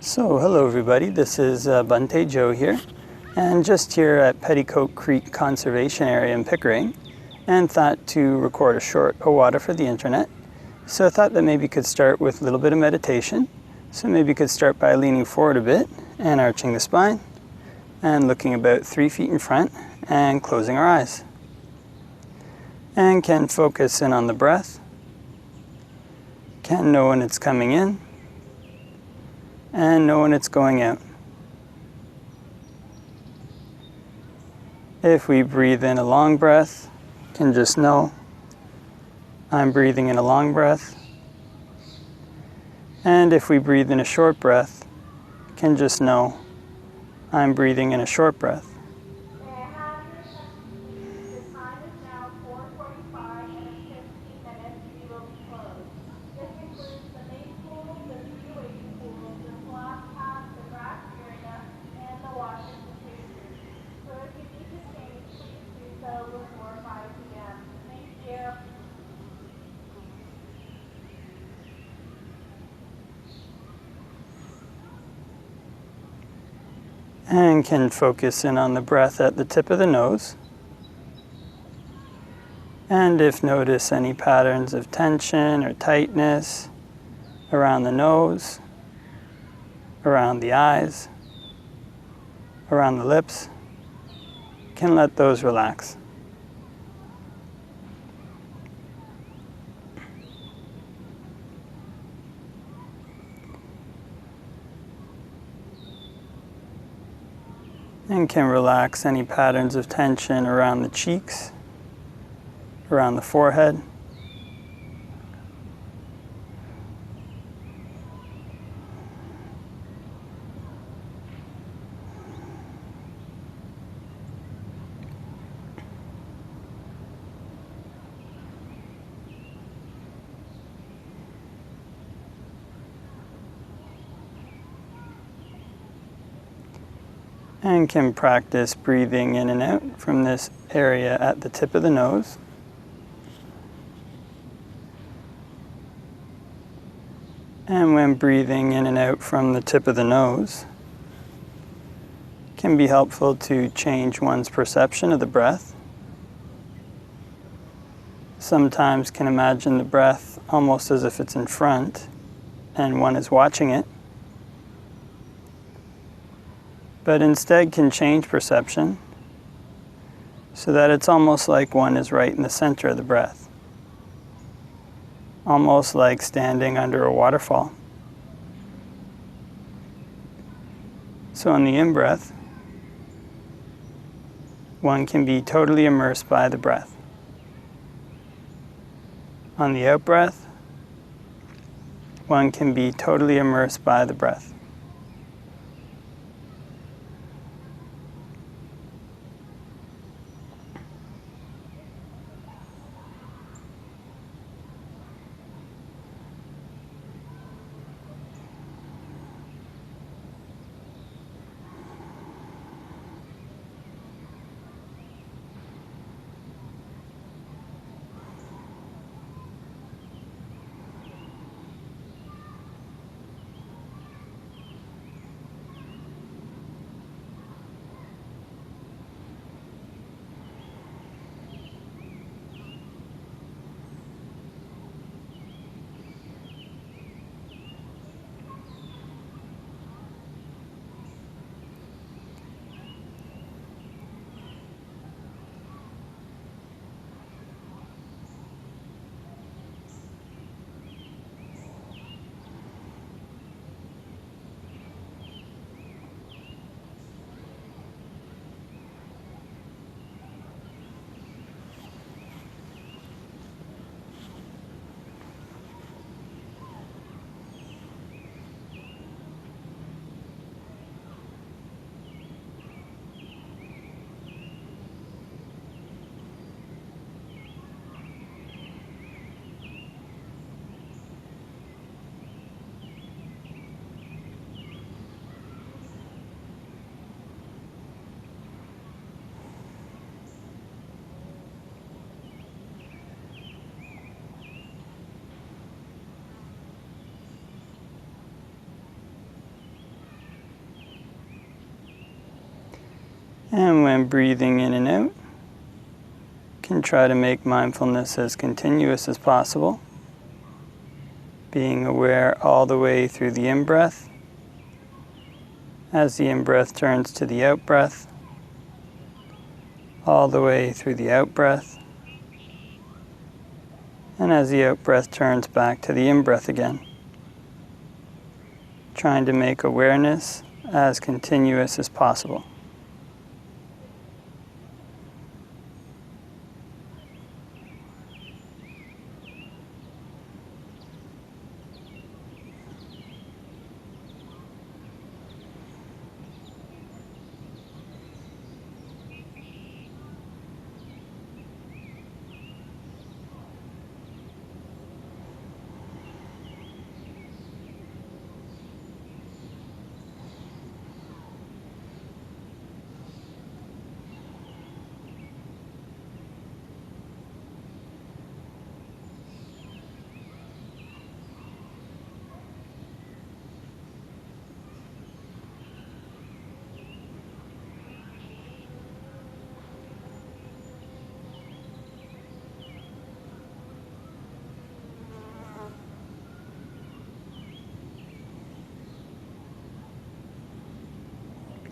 So, hello everybody, this is Bhante Joe here, and just here at Petticoat Creek Conservation Area in Pickering, and thought to record a water for the internet. So I thought that maybe could start with a little bit of meditation. So maybe could start by leaning forward a bit and arching the spine, and looking about 3 feet in front, and closing our eyes. And can focus in on the breath, can know when it's coming in, and know when it's going out. If we breathe in a long breath, can just know I'm breathing in a long breath. And if we breathe in a short breath, can just know I'm breathing in a short breath. And can focus in on the breath at the tip of the nose. And if notice any patterns of tension or tightness around the nose, around the eyes, around the lips, can let those relax. And can relax any patterns of tension around the cheeks, around the forehead. And can practice breathing in and out from this area at the tip of the nose. And when breathing in and out from the tip of the nose, can be helpful to change one's perception of the breath. Sometimes can imagine the breath almost as if it's in front and one is watching it. But instead can change perception so that it's almost like one is right in the center of the breath. Almost like standing under a waterfall. So on the in-breath, one can be totally immersed by the breath. On the out-breath, one can be totally immersed by the breath. And when breathing in and out, you can try to make mindfulness as continuous as possible, being aware all the way through the in-breath. As the in-breath turns to the out-breath, all the way through the out-breath, and as the out-breath turns back to the in-breath again. Trying to make awareness as continuous as possible.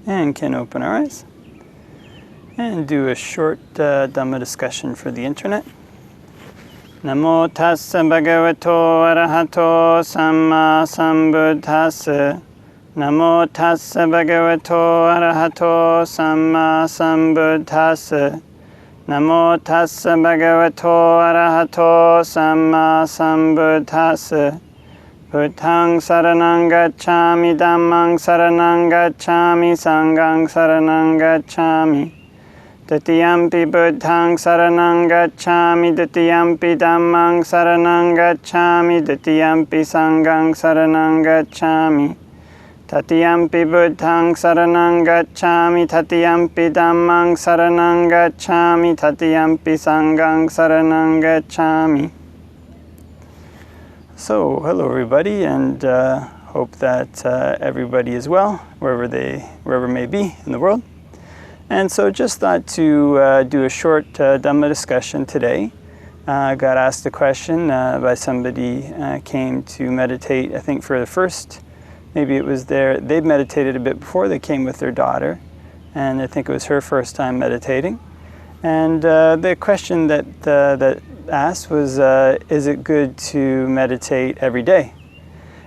And can open our eyes and do a short Dhamma discussion for the internet. Namo tassa bhagavato arahato samma sambuddhassa. Namo tassa bhagavato arahato samma sambuddhassa. Namo tassa bhagavato arahato samma sambuddhassa. Buddhaṃ saranang gacchāmi, Dhammāṃ saranang gacchāmi, Saṅghāṃ saranang gacchāmi. Tatiyampi Buddhaṃ saranang gacchāmi, Tatiyampi Dhammāṃ saranang gacchāmi, Tatiyampi Saṅghāṃ saranang gacchāmi. Tatiyampi Buddhaṃ saranang gacchāmi, Tatiyampi Dhammāṃ saranang gacchāmi, Tatiyampi Saṅghāṃ saranang gacchāmi. So, hello everybody, and hope that everybody is well, wherever may be in the world. And so just thought to do a short Dhamma discussion today. Got asked a question by somebody came to meditate, I think for the first, maybe it was they'd meditated a bit before, they came with their daughter, and I think it was her first time meditating. And the question that asked was, is it good to meditate every day?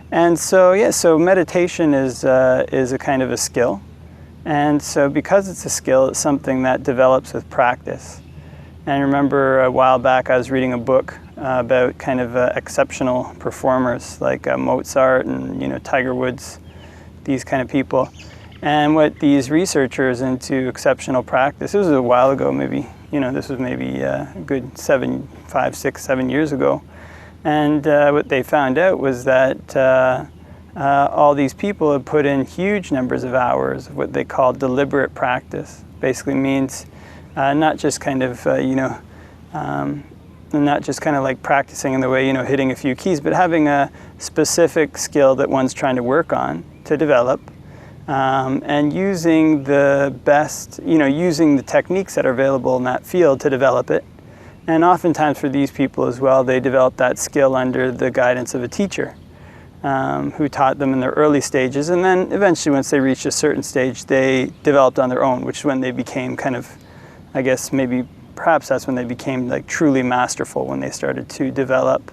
And so, yeah, so meditation is a kind of a skill. And so because it's a skill, it's something that develops with practice. And I remember a while back I was reading a book about kind of exceptional performers like Mozart and, Tiger Woods, these kind of people. And what these researchers into exceptional practice, this was a while ago, maybe, this was maybe a good 5, 6, 7 years ago. And what they found out was that all these people had put in huge numbers of hours of what they call deliberate practice. Basically means not just kind of, not just kind of like practicing in the way, hitting a few keys, but having a specific skill that one's trying to work on to develop. And using the best, using the techniques that are available in that field to develop it. And oftentimes for these people as well, they develop that skill under the guidance of a teacher who taught them in their early stages. And then eventually once they reached a certain stage, they developed on their own, which is when they became kind of, I guess perhaps that's when they became like truly masterful, when they started to develop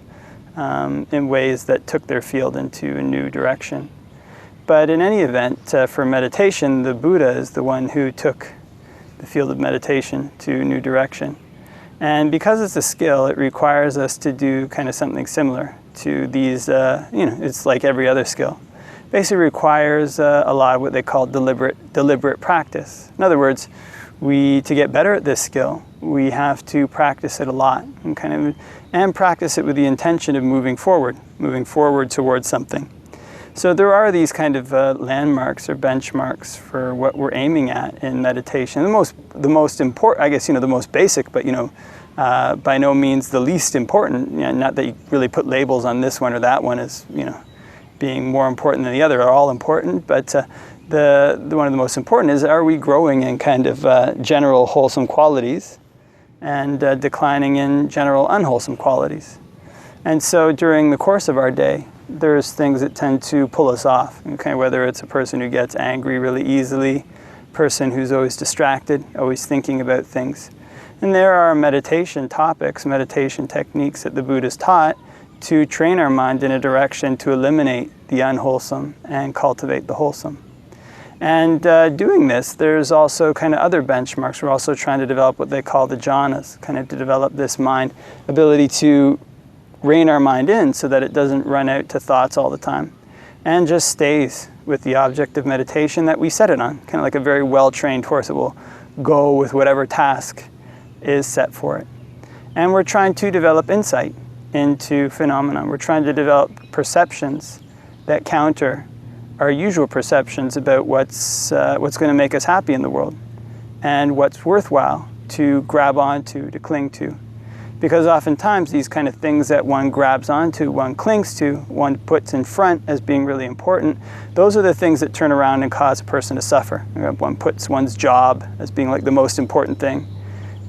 in ways that took their field into a new direction. But in any event, for meditation, the Buddha is the one who took the field of meditation to a new direction. And because it's a skill, it requires us to do kind of something similar to these, it's like every other skill. Basically requires a lot of what they call deliberate practice. In other words, to get better at this skill, we have to practice it a lot and practice it with the intention of moving forward towards something. So there are these kind of landmarks or benchmarks for what we're aiming at in meditation. The most important, I guess, the most basic, but by no means the least important. Not that you really put labels on this one or that one as being more important than the other are all important, but one of the most important is, are we growing in kind of general wholesome qualities and declining in general unwholesome qualities? And so during the course of our day, there's things that tend to pull us off, okay, whether it's a person who gets angry really easily, person who's always distracted, always thinking about things. And there are meditation topics, meditation techniques that the Buddha's taught to train our mind in a direction to eliminate the unwholesome and cultivate the wholesome. And doing this, there's also kind of other benchmarks. We're also trying to develop what they call the jhanas, kind of to develop this mind ability to rein our mind in so that it doesn't run out to thoughts all the time and just stays with the object of meditation that we set it on, kind of like a very well-trained horse. It will go with whatever task is set for it. And we're trying to develop insight into phenomena. We're trying to develop perceptions that counter our usual perceptions about what's going to make us happy in the world and what's worthwhile to grab onto, to cling to. Because oftentimes these kind of things that one grabs onto, one clings to, one puts in front as being really important, those are the things that turn around and cause a person to suffer. One puts one's job as being like the most important thing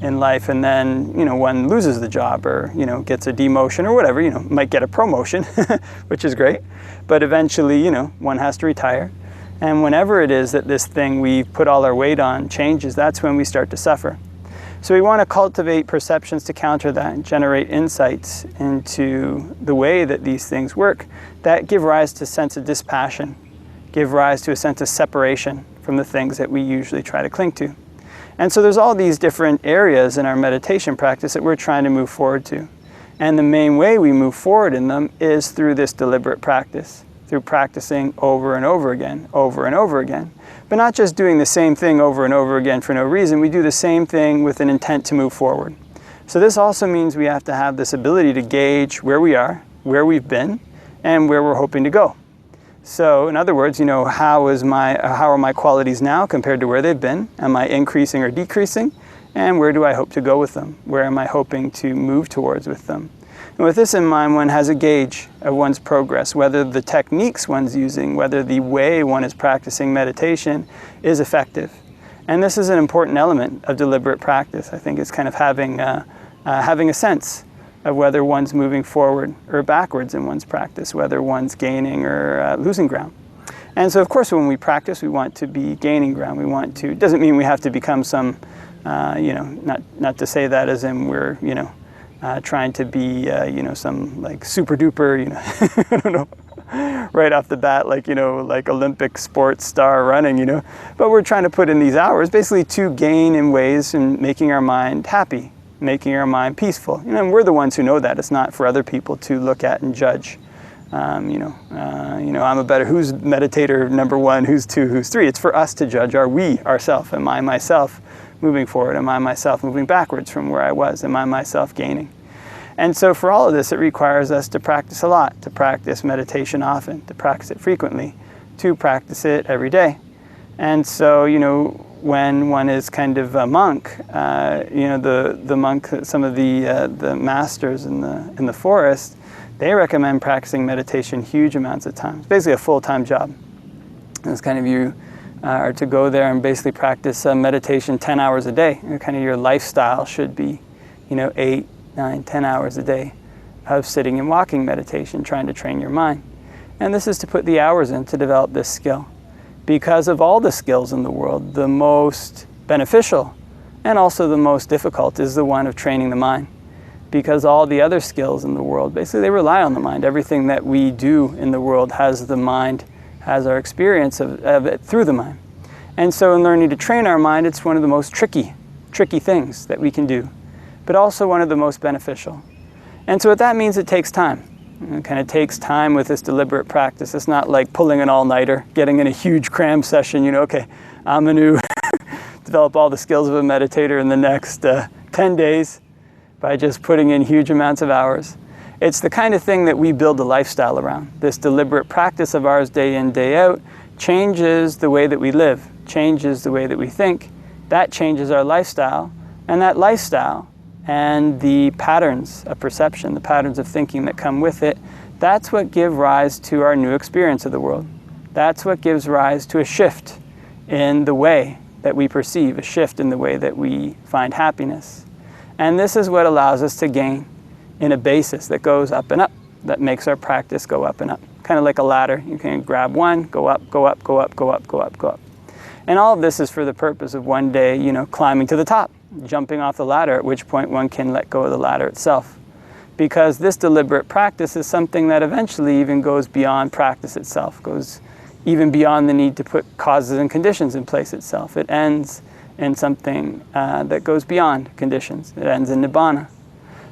in life, and then, one loses the job or, gets a demotion or whatever, might get a promotion, which is great, but eventually, one has to retire. And whenever it is that this thing we put all our weight on changes, that's when we start to suffer. So we want to cultivate perceptions to counter that and generate insights into the way that these things work that give rise to a sense of dispassion, give rise to a sense of separation from the things that we usually try to cling to. And so there's all these different areas in our meditation practice that we're trying to move forward to. And the main way we move forward in them is through this deliberate practice, through practicing over and over again, over and over again. But not just doing the same thing over and over again for no reason. We do the same thing with an intent to move forward. So this also means we have to have this ability to gauge where we are, where we've been, and where we're hoping to go. So in other words, how are my qualities now compared to where they've been? Am I increasing or decreasing? And where do I hope to go with them? Where am I hoping to move towards with them? And with this in mind, one has a gauge of one's progress, whether the techniques one's using, whether the way one is practicing meditation is effective. And this is an important element of deliberate practice. I think it's kind of having a sense of whether one's moving forward or backwards in one's practice, whether one's gaining or losing ground. And so, of course, when we practice, we want to be gaining ground. It doesn't mean we have to become some, not to say that as in we're, trying to be, some like super duper, I don't know, right off the bat, like Olympic sports star running, But we're trying to put in these hours basically to gain in ways in making our mind happy, making our mind peaceful. And we're the ones who know that. It's not for other people to look at and judge. I'm a better, who's meditator number 1, who's 2, who's 3. It's for us to judge. Are we, ourself? Am I, myself, moving forward? Am I, myself, moving backwards from where I was? Am I, myself, gaining? And so for all of this, it requires us to practice a lot, to practice meditation often, to practice it frequently, to practice it every day. And so, when one is kind of a monk, the monk, some of the masters in the forest, they recommend practicing meditation huge amounts of time. It's basically a full-time job. And it's kind of you are to go there and basically practice meditation 10 hours a day. Kind of your lifestyle should be, 8, 9, 10 hours a day of sitting and walking meditation, trying to train your mind. And this is to put the hours in to develop this skill. Because of all the skills in the world, the most beneficial and also the most difficult is the one of training the mind. Because all the other skills in the world, basically they rely on the mind. Everything that we do in the world has the mind, has our experience of it through the mind. And so in learning to train our mind, it's one of the most tricky things that we can do, but also one of the most beneficial. And so what that means, it takes time. It kind of takes time with this deliberate practice. It's not like pulling an all-nighter, getting in a huge cram session, okay, I'm going to develop all the skills of a meditator in the next 10 days by just putting in huge amounts of hours. It's the kind of thing that we build a lifestyle around. This deliberate practice of ours day in, day out changes the way that we live, changes the way that we think. That changes our lifestyle, and that lifestyle and the patterns of perception, the patterns of thinking that come with it, That's what gives rise to our new experience of the world. That's what gives rise to a shift in the way that we perceive, a shift in the way that we find happiness. And this is what allows us to gain in a basis that goes up and up, that makes our practice go up and up. Kind of like a ladder. You can grab one, go up, go up, go up, go up, go up, go up. And all of this is for the purpose of one day, climbing to the top, jumping off the ladder, at which point one can let go of the ladder itself. Because this deliberate practice is something that eventually even goes beyond practice itself, goes even beyond the need to put causes and conditions in place itself. It ends in something that goes beyond conditions. It ends in Nibbana.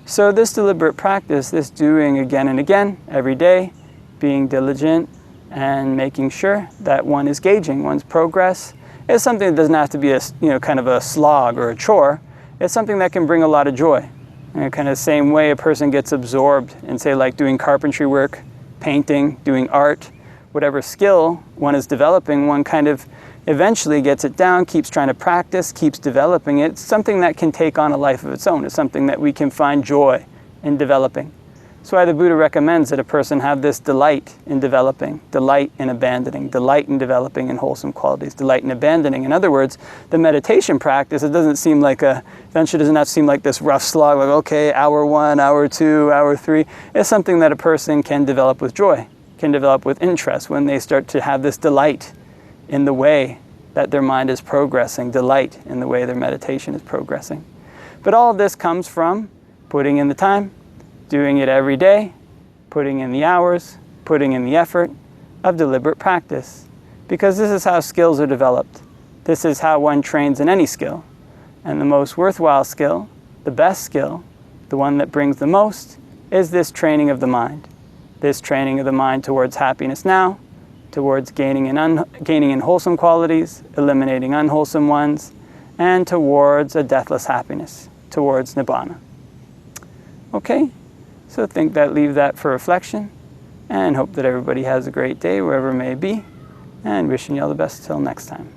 So this deliberate practice, this doing again and again, every day, being diligent and making sure that one is gauging one's progress, is something that doesn't have to be a kind of a slog or a chore. It's something that can bring a lot of joy. Kind of the same way a person gets absorbed in, say, like doing carpentry work, painting, doing art, whatever skill one is developing, one kind of eventually gets it down, keeps trying to practice, keeps developing it. It's something that can take on a life of its own. It's something that we can find joy in developing. That's why the Buddha recommends that a person have this delight in developing, delight in abandoning, delight in developing in wholesome qualities, delight in abandoning. In other words, the meditation practice, it doesn't seem like eventually doesn't have to seem like this rough slog, like, okay, hour 1, hour 2, hour 3. It's something that a person can develop with joy, can develop with interest when they start to have this delight in the way that their mind is progressing, delight in the way their meditation is progressing. But all of this comes from putting in the time, doing it every day, putting in the hours, putting in the effort of deliberate practice. Because this is how skills are developed. This is how one trains in any skill. And the most worthwhile skill, the best skill, the one that brings the most, is this training of the mind. This training of the mind towards happiness now, towards gaining in wholesome qualities, eliminating unwholesome ones, and towards a deathless happiness, towards Nibbana. Okay? So leave that for reflection, and hope that everybody has a great day wherever it may be, and wishing you all the best till next time.